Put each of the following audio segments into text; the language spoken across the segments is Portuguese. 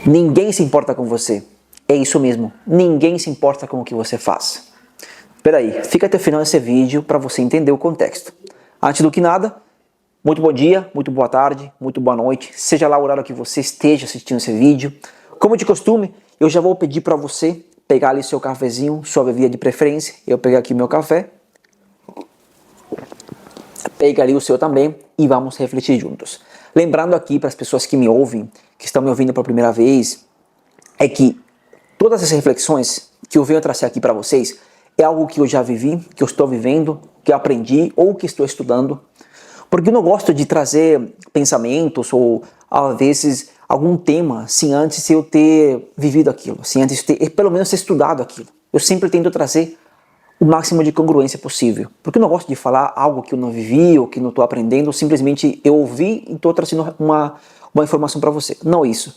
Ninguém se importa com você. É isso mesmo. Ninguém se importa com o que você faz. Espera aí, fica até o final desse vídeo para você entender o contexto. Antes do que nada, muito bom dia, muito boa tarde, muito boa noite, seja lá o horário que você esteja assistindo esse vídeo. Como de costume, eu já vou pedir para você pegar ali seu cafezinho, sua bebida de preferência. Eu peguei aqui meu café. Pega ali o seu também e vamos refletir juntos. Lembrando aqui para as pessoas que me ouvem, que estão me ouvindo pela primeira vez, é que todas essas reflexões que eu venho trazer aqui para vocês é algo que eu já vivi, que eu estou vivendo, que eu aprendi ou que estou estudando. Porque eu não gosto de trazer pensamentos ou, às vezes, algum tema sem antes eu ter vivido aquilo, sem antes ter, pelo menos, ter estudado aquilo. Eu sempre tento trazer o máximo de congruência possível. Porque eu não gosto de falar algo que eu não vivi ou que não estou aprendendo, simplesmente eu ouvi e estou trazendo uma informação para você. Não é isso.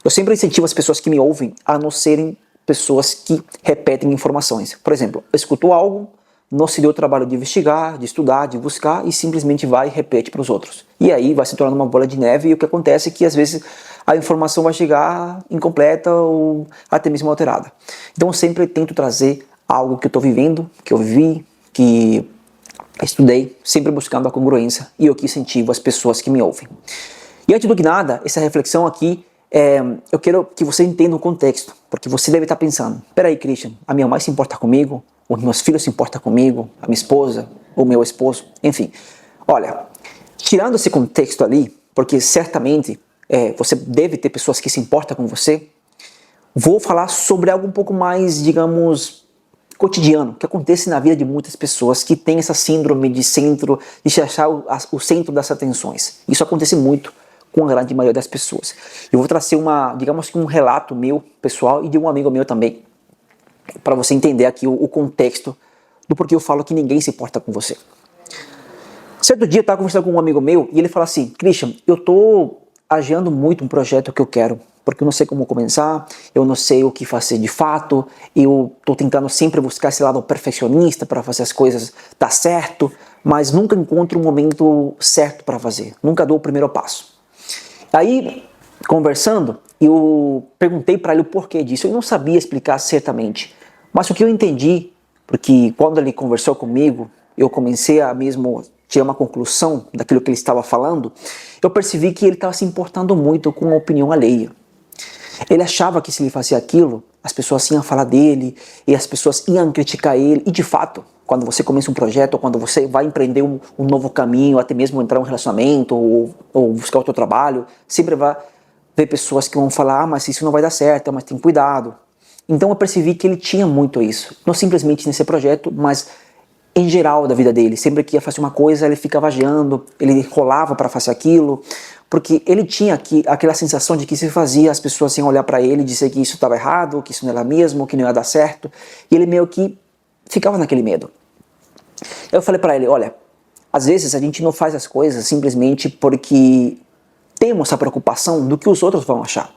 Eu sempre incentivo as pessoas que me ouvem a não serem pessoas que repetem informações. Por exemplo, eu escuto algo, não se deu o trabalho de investigar, de estudar, de buscar e simplesmente vai e repete para os outros. E aí vai se tornando uma bola de neve e o que acontece é que às vezes a informação vai chegar incompleta ou até mesmo alterada. Então eu sempre tento trazer algo que eu estou vivendo, que eu vivi, que estudei, sempre buscando a congruência e eu que incentivo as pessoas que me ouvem. E antes do que nada, essa reflexão aqui, eu quero que você entenda o contexto, porque você deve estar pensando, peraí Christian, a minha mãe se importa comigo, os meus filhos se importam comigo, a minha esposa, o meu esposo, enfim. Olha, tirando esse contexto ali, porque certamente você deve ter pessoas que se importam com você, vou falar sobre algo um pouco mais, digamos, cotidiano, que acontece na vida de muitas pessoas que têm essa síndrome de se achar o centro das atenções. Isso acontece muito com a grande maioria das pessoas. Eu vou trazer digamos que um relato meu, pessoal, e de um amigo meu também, para você entender aqui o contexto do porquê eu falo que ninguém se importa com você. Certo dia eu estava conversando com um amigo meu e ele falou assim, Christian, eu estou adiando muito um projeto que eu quero, porque eu não sei como começar, eu não sei o que fazer de fato, eu estou tentando sempre buscar esse lado perfeccionista para fazer as coisas dar certo, mas nunca encontro um momento certo para fazer, nunca dou o primeiro passo. Aí, conversando, eu perguntei para ele o porquê disso, eu não sabia explicar certamente, mas o que eu entendi, porque quando ele conversou comigo, eu comecei a mesmo tirar uma conclusão daquilo que ele estava falando, eu percebi que ele estava se importando muito com a opinião alheia. Ele achava que se ele fazia aquilo, as pessoas iam falar dele, e as pessoas iam criticar ele, e de fato, quando você começa um projeto, ou quando você vai empreender um novo caminho, até mesmo entrar em um relacionamento, ou buscar outro trabalho, sempre vai ver pessoas que vão falar, mas isso não vai dar certo, mas tem cuidado. Então eu percebi que ele tinha muito isso, não simplesmente nesse projeto, mas em geral da vida dele. Sempre que ia fazer uma coisa, ele ficava adiando, ele rolava para fazer aquilo, porque ele tinha aquela sensação de que se fazia, as pessoas iam olhar para ele e dizer que isso estava errado, que isso não era mesmo, que não ia dar certo, e ele meio que ficava naquele medo. Eu falei para ele, olha, às vezes a gente não faz as coisas simplesmente porque temos a preocupação do que os outros vão achar.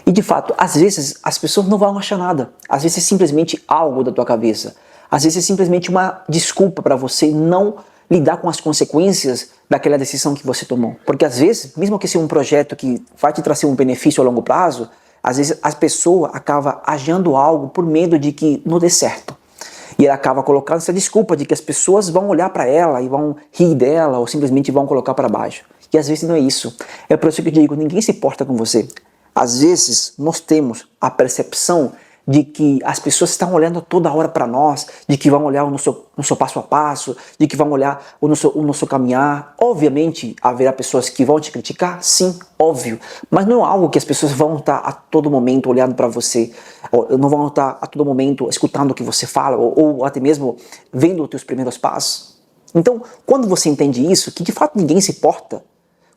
E de fato, às vezes as pessoas não vão achar nada, às vezes é simplesmente algo da tua cabeça, às vezes é simplesmente uma desculpa para você não lidar com as consequências daquela decisão que você tomou. Porque às vezes, mesmo que seja um projeto que vai te trazer um benefício a longo prazo, às vezes a pessoa acaba agindo algo por medo de que não dê certo. E ela acaba colocando essa desculpa de que as pessoas vão olhar para ela e vão rir dela ou simplesmente vão colocar para baixo. E às vezes não é isso. É por isso que eu digo, ninguém se importa com você. Às vezes nós temos a percepção de que as pessoas estão olhando toda hora para nós, de que vão olhar o nosso passo a passo, de que vão olhar o nosso caminhar. Obviamente haverá pessoas que vão te criticar, sim, óbvio, mas não é algo que as pessoas vão estar a todo momento olhando para você, ou não vão estar a todo momento escutando o que você fala, ou até mesmo vendo os teus primeiros passos. Então, quando você entende isso, que de fato ninguém se importa,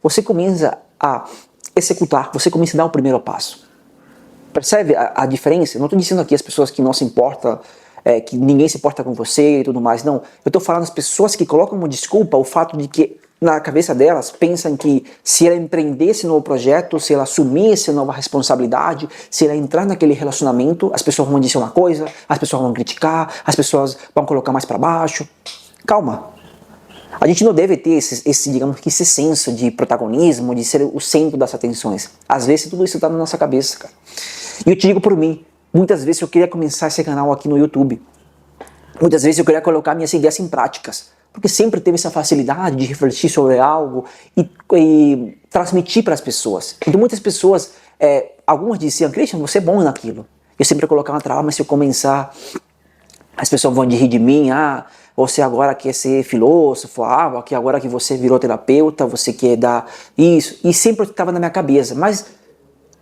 você começa a executar, você começa a dar o primeiro passo. Percebe a diferença? Não estou dizendo aqui as pessoas que não se importam, que ninguém se importa com você e tudo mais, não. Eu estou falando as pessoas que colocam como desculpa o fato de que na cabeça delas pensam que se ela empreender esse novo projeto, se ela assumir essa nova responsabilidade, se ela entrar naquele relacionamento, as pessoas vão dizer uma coisa, as pessoas vão criticar, as pessoas vão colocar mais para baixo. Calma. A gente não deve ter digamos que esse senso de protagonismo, de ser o centro das atenções. Às vezes tudo isso está na nossa cabeça, cara. E eu te digo por mim, muitas vezes eu queria começar esse canal aqui no YouTube. Muitas vezes eu queria colocar minhas ideias em práticas, porque sempre teve essa facilidade de refletir sobre algo e transmitir para as pessoas. Então muitas pessoas, algumas diziam, Christian, você é bom naquilo. Eu sempre colocava trava, mas se eu começar, as pessoas vão rir de mim, você agora quer ser filósofo, que agora que você virou terapeuta, você quer dar isso. E sempre estava na minha cabeça, mas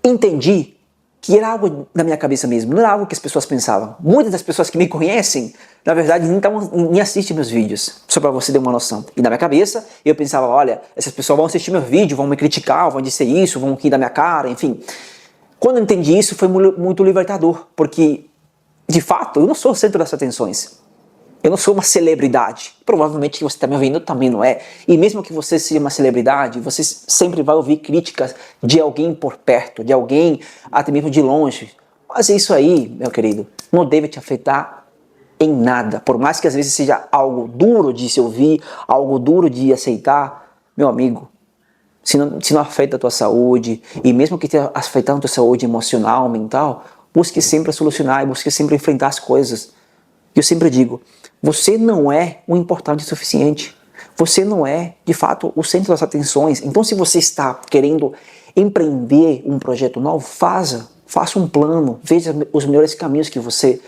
entendi que era algo na minha cabeça mesmo, não era algo que as pessoas pensavam. Muitas das pessoas que me conhecem, na verdade, nem assistem meus vídeos, só para você ter uma noção. E na minha cabeça, eu pensava, olha, essas pessoas vão assistir meu vídeo, vão me criticar, vão dizer isso, vão rir da minha cara, enfim. Quando eu entendi isso, foi muito libertador, porque, de fato, eu não sou o centro das atenções. Eu não sou uma celebridade. Provavelmente que você está me ouvindo também não é. E mesmo que você seja uma celebridade, você sempre vai ouvir críticas de alguém por perto, de alguém até mesmo de longe. Mas isso aí, meu querido, não deve te afetar em nada. Por mais que às vezes seja algo duro de se ouvir, algo duro de aceitar, meu amigo, se não afeta a tua saúde, e mesmo que esteja afetando a tua saúde emocional, mental, busque sempre solucionar e busque sempre enfrentar as coisas. Eu sempre digo, você não é o importante o suficiente. Você não é, de fato, o centro das atenções. Então, se você está querendo empreender um projeto novo, faça um plano, veja os melhores caminhos que você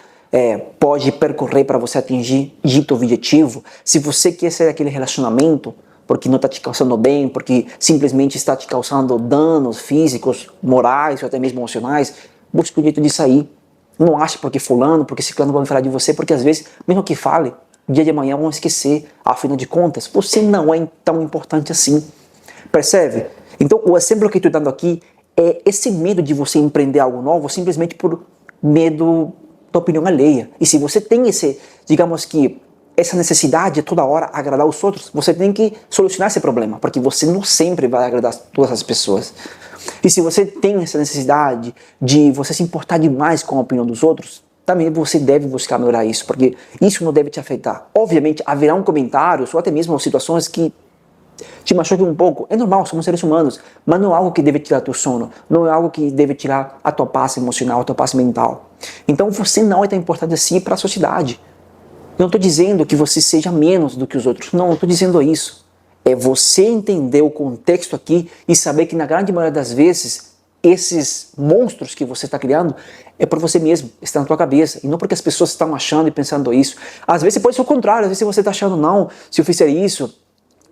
pode percorrer para você atingir dito objetivo. Se você quer ser aquele relacionamento, porque não está te causando bem, porque simplesmente está te causando danos físicos, morais ou até mesmo emocionais, busque um jeito de sair. Não ache porque fulano, porque ciclano vão falar de você, porque às vezes, mesmo que fale, dia de amanhã vão esquecer. Afinal de contas, você não é tão importante assim. Percebe? Então, o exemplo que eu estou dando aqui é esse medo de você empreender algo novo simplesmente por medo da opinião alheia. E se você tem digamos que, essa necessidade de toda hora agradar os outros, você tem que solucionar esse problema, porque você não sempre vai agradar todas as pessoas. E se você tem essa necessidade de você se importar demais com a opinião dos outros, também você deve buscar melhorar isso, porque isso não deve te afetar. Obviamente, haverá um comentário, ou até mesmo situações que te machuquem um pouco. É normal, somos seres humanos, mas não é algo que deve tirar teu sono, não é algo que deve tirar a tua paz emocional, a tua paz mental. Então você não é tão importante assim para a sociedade. Eu não estou dizendo que você seja menos do que os outros, não estou dizendo isso. É você entender o contexto aqui e saber que na grande maioria das vezes esses monstros que você está criando é por você mesmo, está na tua cabeça e não porque as pessoas estão achando e pensando isso. Às vezes pode ser o contrário, às vezes você está achando não, se eu fizer isso,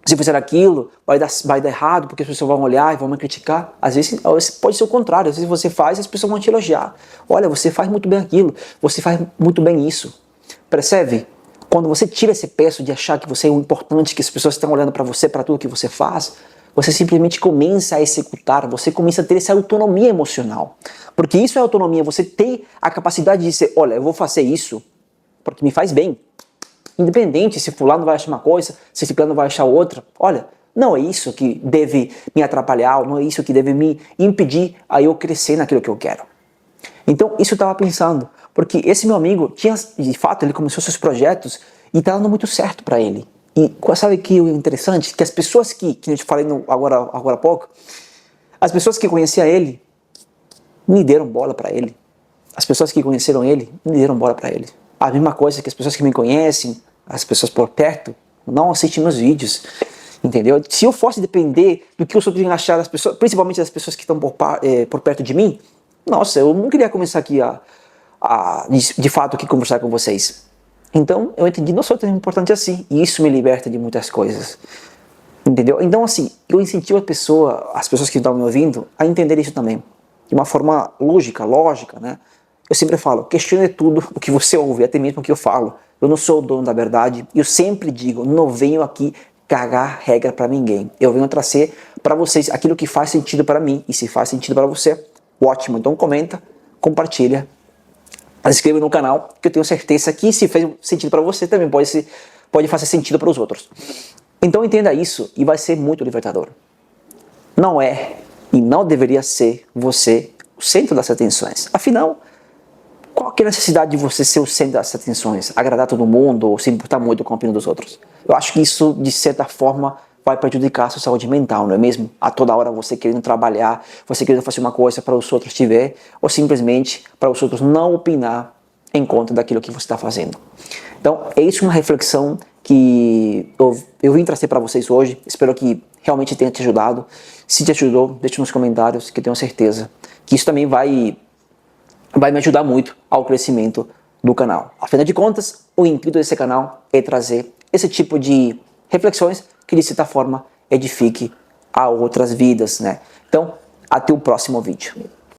se eu fizer aquilo, vai dar errado porque as pessoas vão olhar e vão me criticar. Às vezes pode ser o contrário, às vezes você faz e as pessoas vão te elogiar. Olha, você faz muito bem aquilo, você faz muito bem isso. Percebe? Quando você tira esse peso de achar que você é o importante, que as pessoas estão olhando para você, para tudo que você faz, você simplesmente começa a executar, você começa a ter essa autonomia emocional. Porque isso é autonomia, você tem a capacidade de dizer, olha, eu vou fazer isso porque me faz bem. Independente se fulano vai achar uma coisa, se ciclano vai achar outra. Olha, não é isso que deve me atrapalhar, não é isso que deve me impedir a eu crescer naquilo que eu quero. Então, isso eu estava pensando, porque esse meu amigo, de fato, ele começou seus projetos e está dando muito certo para ele. E sabe que o interessante? Que as pessoas que eu te falei agora há pouco, as pessoas que conheciam ele, me deram bola para ele. As pessoas que conheceram ele, me deram bola para ele. A mesma coisa que as pessoas que me conhecem, as pessoas por perto, não assistem meus vídeos. Entendeu? Se eu fosse depender do que os outros iam achar das pessoas, principalmente das pessoas que estão por perto de mim, nossa, eu não queria começar aqui de fato aqui conversar com vocês. Então eu entendi, não sou tão importante assim, e isso me liberta de muitas coisas. Entendeu? Então assim, eu incentivo as pessoas que estão me ouvindo, a entender isso também. De uma forma lógica, né? Eu sempre falo, questione tudo o que você ouve, até mesmo o que eu falo. Eu não sou o dono da verdade, eu sempre digo, não venho aqui cagar regra para ninguém. Eu venho trazer para vocês aquilo que faz sentido para mim, e se faz sentido para você, ótimo, então comenta, compartilha, se inscreva no canal, que eu tenho certeza que se fez sentido para você, também pode fazer sentido para os outros. Então entenda isso e vai ser muito libertador. Não é e não deveria ser você o centro das atenções. Afinal, qual que é a necessidade de você ser o centro das atenções? Agradar todo mundo ou se importar muito com a opinião dos outros? eu acho que isso, de certa forma, vai prejudicar a sua saúde mental, não é mesmo? A toda hora você querendo trabalhar, você querendo fazer uma coisa para os outros te ver, ou simplesmente para os outros não opinar em conta daquilo que você está fazendo. Então, é isso uma reflexão que eu vim trazer para vocês hoje. Espero que realmente tenha te ajudado. Se te ajudou, deixe nos comentários, que eu tenho certeza que isso também vai me ajudar muito ao crescimento do canal. Afinal de contas, o intuito desse canal é trazer esse tipo de reflexões que, de certa forma, edifique a outras vidas, né? Então, até o próximo vídeo.